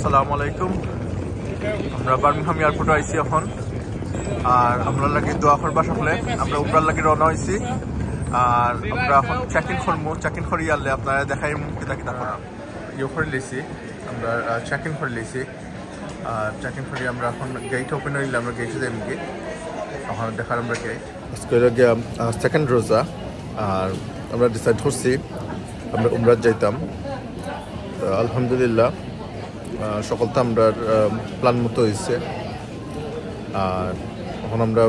আসসালামু আলাইকুম। আমরা বার্মিংহাম এয়ারপোর্টে আইছি এখন, আর আমরা লাগি দোয়া করবা সকলে। আমরা উপরার লাগি রওনা হয়েছি, আর আমরা এখন চেক ইন করবো। চেক ইন করি আনলে আপনারা দেখাই কিতা কিতা করা ইয়ে করে লিছি। আমরা চেক ইন করে লিছি, আর চেক ইন করি আমরা এখন গেট ওপেন হইলে আমরা গেটে যাই কি এখন দেখার আমরা গেট আজকে গিয়া সেকেন্ড রোজা। আর আমরা ডিসাইড করছি আমরা উমরাত যাইতাম। আলহামদুলিল্লাহ সকলটা আমরা প্ল্যান মতো হয়েছে। আর এখন আমরা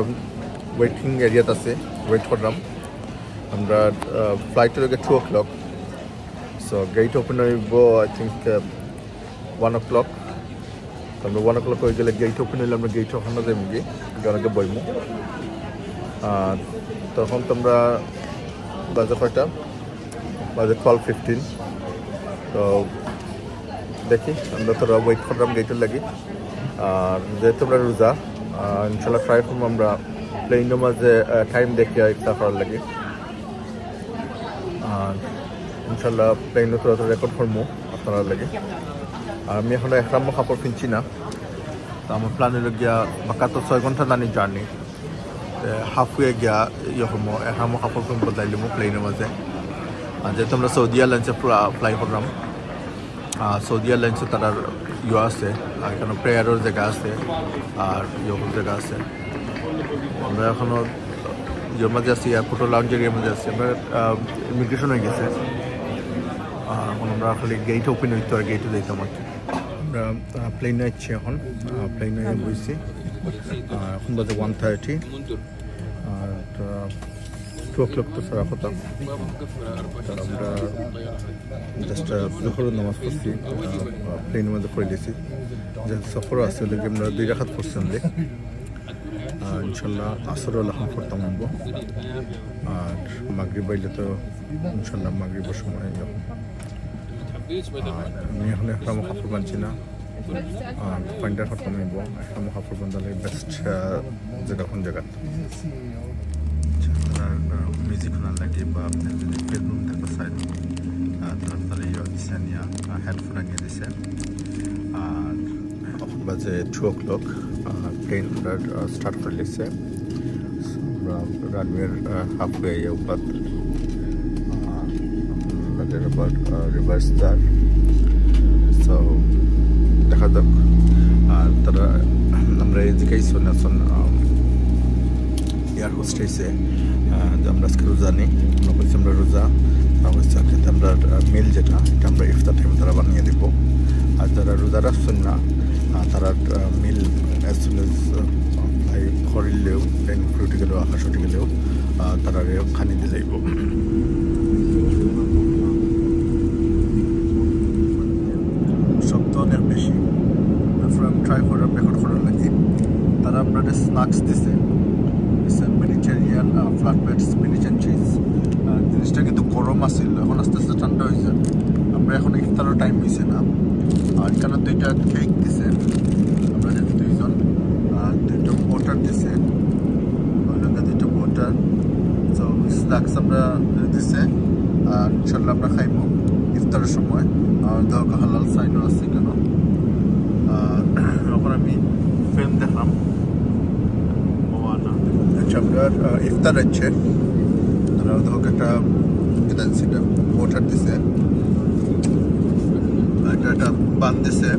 ওয়েটিং এরিয়াতে আছে, ওয়েট করলাম। আমরা ফ্লাইটের আগে 2 o'clock, সো গেট ওপেন হইব আই থিঙ্ক 1 o'clock। আমরা 1 o'clock হয়ে গেলে গেট ওপেন হইলে আমরা গেট ওখানে যাই মুগি অনেকে বইমু। আর তখন তো আমরা বাজে কয়টা বাজে 12:15। তো দেখি আমরা তোরা ওয়েট করলাম গেটের লাগি। আর যেহেতু আমরা রোজা, ইনশাল্লাহ ট্রাই করবো আমরা প্লেনের মাঝে টাইম দেখে ইফতার করার লাগে। আর ইনশাল্লাহ প্লেনে তোরা রেকর্ড করবো আপনার লাগে। আর আমি এখন একরামো কাপড় কিনছি না, তো আমার প্ল্যান হলো গিয়া বাকা তো 6 ঘন্টা নানি জার্নি, হাফওয়ে গিয়া ইয়ে করবো একরামো কাপড় কিনবো বদলাই লিবো প্লেনের মাঝে। আর যেহেতু আমরা সৌদি এয়ারলাইন্সে ফ্লাই করলাম, সৌদি এয়ারলাইন্সে তার ইয়ে আছে, আর এখানে প্রেয়ারের জায়গা আছে, আর ইয়ের জায়গা আছে। আমরা এখনও ইয়ের মাঝে আছি, এয়ারপোর্টের লাউঞ্জ এরিয়ার মাঝে আছি। আমরা ইমিগ্রেশন হয়ে গেছে, এখন আমরা খালি গেট ওপেন হইতো আর গেটে যাইতাম আর কি। আমরা প্লেনে যাচ্ছি এখন, প্লেনে বইছি। এখন বাজে 1:30, আর 2 o'clock তো সারা কথা। আমরা জাস্ট জোহরের নামাজ পড়ছি, প্লেনের মধ্যে পড়ে দিয়েছি। যে সফর আছে আমরা 2 রাকাত পড়ছি আমরা। ইনশাল্লাহ আসরও এখন পড়তাম আনবো। আর মাগরিব বাইলে তো ইনশাল্লাহ মাগরিবের সময় আমি এখন একটা কাপড় বানছি না, ফাইন্ডার করতাম আনব। একটা কাপড় বান্ধালে বেস্ট জায়গা কোন জায়গা মিউজিক শোনার লাগে, বা আপনার যদি বেডরুম থাকতে চাই তাহলে দিছে নিয়ে হেডফোন আনিয়ে দিছে। আর এখন বাজে 2 o'clock, প্লেন স্টার্ট করে লিখছে। রানওয়ের হাফওয়ে উপর আবার রিভার্স দার, সো দেখা যাক। আর তারা আমরা এদিকেই শোনাশোন এয়ার হোস্টেসে যে আমরা আজকে রোজা নেই, আমরা বলছি আমরা রোজা খেতে আমরা মিল যেটা এটা আমরা ইফতার টাইম তারা বানিয়ে দেব। আর যারা রোজা রাখছেন না তারা meal as soon as fly করিলেও প্লেন উঠে গেলেও আকাশ উঠে গেলেও তারা খানি দিয়ে যাইব। শব্দ অনেক বেশি, আমি ট্রাই করলাম রেকর্ড করার লাগে। তারা আপনাদের স্ন্যাক্স দিছে, Mediterranean flat bread spinach and cheese. জিনিসটা কিন্তু গরম আসছিল, এখন আস্তে আস্তে ঠান্ডা হয়েছে। আমরা এখন ইফতারের টাইম হয়েছে না। আর এখানে 2টা কেক দিছে আমরা যেহেতু 2জন, আর 2টা ওয়াটার দিছে, 2টা ওয়াটার। তো স্ন্যাক্স আমরা দিছে, আর ইনশাল্লাহ আমরা খাইব ইফতারের সময়। আর দরকা হালাল সাইনও আছে কেন। এখন আমি ফিল্ম দেখলাম। আচ্ছা, আমরা ইফতার হচ্ছে, তারা ধরো একটা সেটা ওয়াটার দিছে, এটা একটা পান দিছে,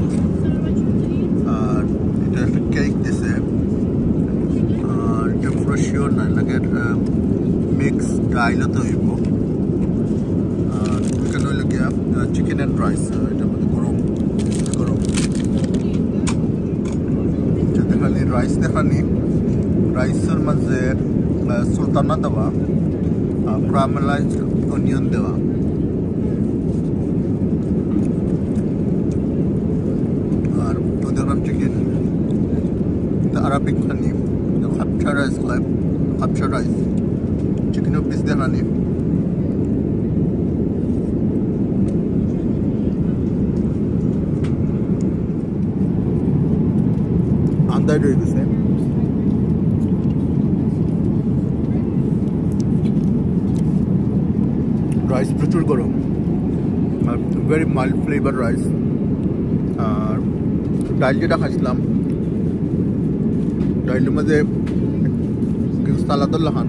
আর এটা একটা কেক দিছে। আর এটা পুরো শিওর নয় লাগে মিক্স ডাইলতে হইব। আর এখানে হইল গিয়া চিকেন অ্যান্ড রাইস, এটার মধ্যে গরম গরম দেখানি রাইস দেখানি। রাইসের মাঝে সুলতানা দেওয়া, ক্যারামেলাইজড অনিয়ন দেওয়া। আর দেখলাম চিকেন, আরবিক খানি খাপসা রাইস, খাপসা রাইস চিকেনের পিস দেখানি। আন্দাজ রয়ে গেছে। রাইস প্রচুর গরম, very mild flavor rice. ডাইল যেটা খাইছিলাম ডাইলের মাঝে কিছু সালাদর লাখান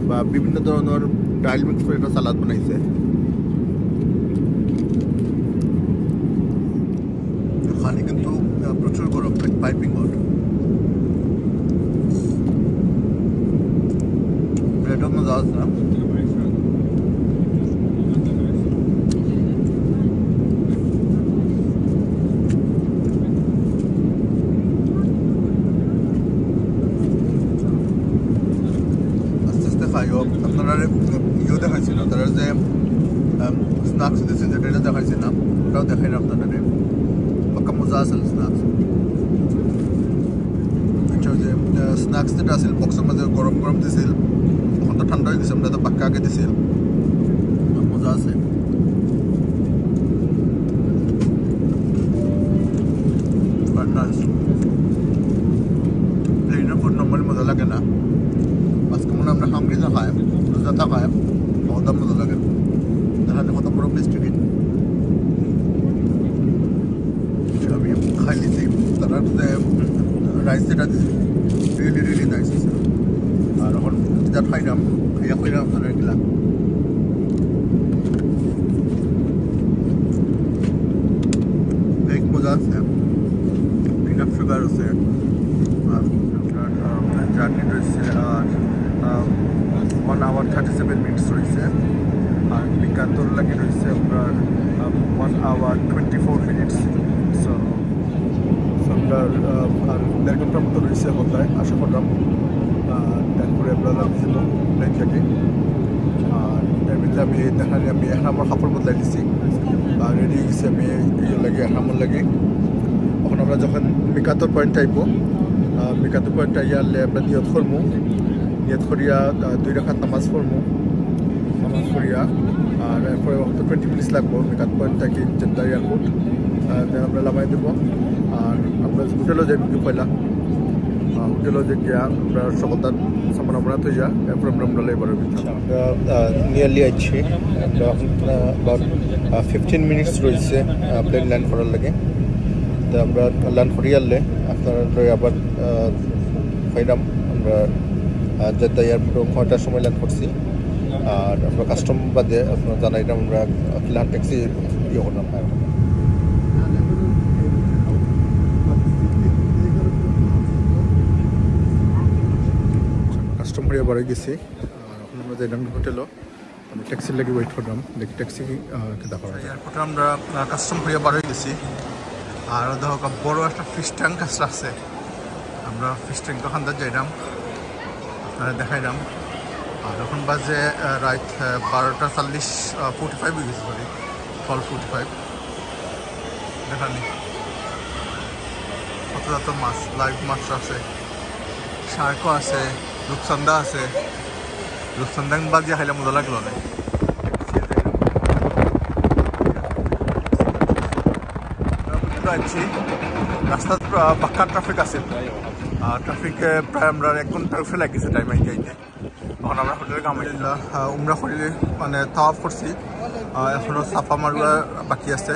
বা বিভিন্ন ধরনের ডাইল মিক্স করে একটা সালাদ বানাইছে পানি কিন্তু প্রচুর গরম পাইপিং হট ব্রেডও মজা আছে আস্তে আস্তে খাইও আপনারা ইয়েও দেখাইছি না তারা যে স্ন্যাক্স দিয়েছেন যেটা এটা দেখাইছি না ওটাও দেখাই না আপনারা পাক্কা মজা আছে স্ন্যাক্স এটা যে স্ন্যাক্স যেটা আছে বক্সের মধ্যে গরম গরম দিয়েছিল এখন তো ঠান্ডা হয়ে গেছে আমরা তো পাক্কা আগে দিয়েছিল মজা আছে প্লেনের ফুড নর্মালি মজা লাগে না আজকে মনে আমরা হামরিজা খাই রোজাতা খাই বহুত মজা লাগে দেখা কত বড় রেস্টুরেন্ট আমি খাই নিছি তারা রাইস যেটা দিয়েছি রিয়েলি রিয়েলি নাইস আছে আর এখন যেটা খাইলাম খাইয়া খাইলাম আপনারা গেলাম এক মজা আছে ইনাফ সুগার আছে আর জার্নি রয়েছে আর 1 hour 37 minutes রয়েছে আর বিকান্তর লাগে রয়েছে আপনার 1 hour 24 minutes সো আপনার আর 1.5 ঘন্টার মতো রয়েছে হতায় আশা করলাম তারপরে আমরা লাগছিল প্লেন থেকে আর এর ভিতরে আমি দেখালে আমি এখন আমার কাপড় বদলাই দিচ্ছি আর রেডি হয়ে গেছি আমি এই লাগে আমার লাগে এখন আমরা যখন মিকাতর পয়েন্ট আইব মিকাতর পয়েন্ট আইয়ালে আমরা নিয়ত করবো নিয়ত করিয়া 2 রাকাত নামাজ পড়বো নামাজ পড়িয়া আর এরপরে 20 মিনিটস লাগবো মিকাত পয়েন্ট থেকে জেদ্দা এয়ারপোর্ট আমরা নামাই দেবো আর আমরা হোটেলও যাই পয়লা হোটেলও যে গিয়া আমরা সকলদার সামান আমরা তো যা এরপর আমরা লেবার নিয়ারলি আছি about 15 মিনিটস রয়েছে প্লেন ল্যান্ড করার লাগে তো আমরা ল্যান্ড করিয়ালে আপনার আবার ফাইলাম আমরা জেদ্দা এয়ারপোর্টে 9টার সময় ল্যান্ড করছি আর আমরা কাস্টম বাদে আপনার জানাইলাম আমরা ফিলহাল ট্যাক্সি ইয়ে করলাম কাস্টম হয়ে বাড়ি গেছি আর এখন আমরা যাইলাম হোটেলও আমরা ট্যাক্সির লাগে ওয়েট করলাম দেখি ট্যাক্সি দেখা হয় এয়ারপোর্টে আমরা কাস্টম হয়ে বাড়ি গেছি আর দেখো বড় একটা ফিশ ট্যাঙ্ক আছে আমরা ফিশ ট্যাঙ্ক ওখানটা যাইলাম আপনারা দেখাইলাম আর এখন বাজে রাত 12:40 45 হয়ে গেছে সরি 12:45 দেখানি কত যত মাছ লাইভ মাছ আছে শার্কও আছে রূপসন্দা আছে রূপসন্দা বাজিয়ে খাইলে মজা লাগলো না রাস্তাত পাক্কা ট্রাফিক আছে ট্রাফিকে প্রায় আমরা 1 ঘন্টার উপরে লাগিয়েছে টাইম আইতে আইতে তখন আমরা হোটেলে কামাইল্লা উমরা করিলে মানে তাওয়াফ করছি এখনও সাফা মারুয়া বাকি আছে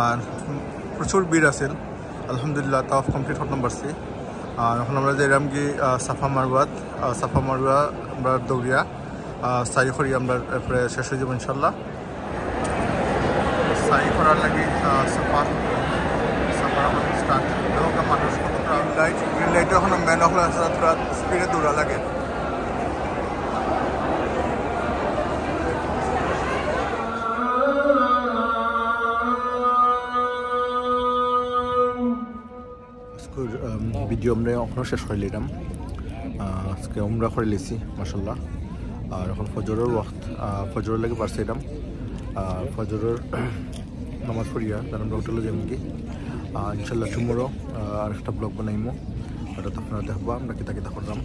আর প্রচুর ভিড় আছে আলহামদুলিল্লাহ তাওয়াফ কমপ্লিট হতে পারছি আর এখন আমরা যাইলাম কি সাফা মারুয়া আমরা দৌড়িয়া সাই করি আমরা এরপরে শেষ হয়ে যাবো ইনশাল্লাহ সাই করার লাগে সাফার এখন স্টার্ট মানুষ লাইট গ্রিন লাইটও এখন মেন অফ আছে পুরা স্পিডে দৌড়া লাগে ভিডিও আমরা এখনও শেষ করে নিলাম আজকে উমরা করে লিছি মাশাল্লাহ আর এখন ফজরের ওয়াক্ত ফজরের লাগে পারছিলাম ফজরের নামাজ পড়িয়া তার আমরা হোটেলে যাই কি ইনশাল্লাহ টুমোরো আর একটা ব্লগ বানাইমো ওটা তো আপনারা দেখবো আমরা কিতা কিতা করলাম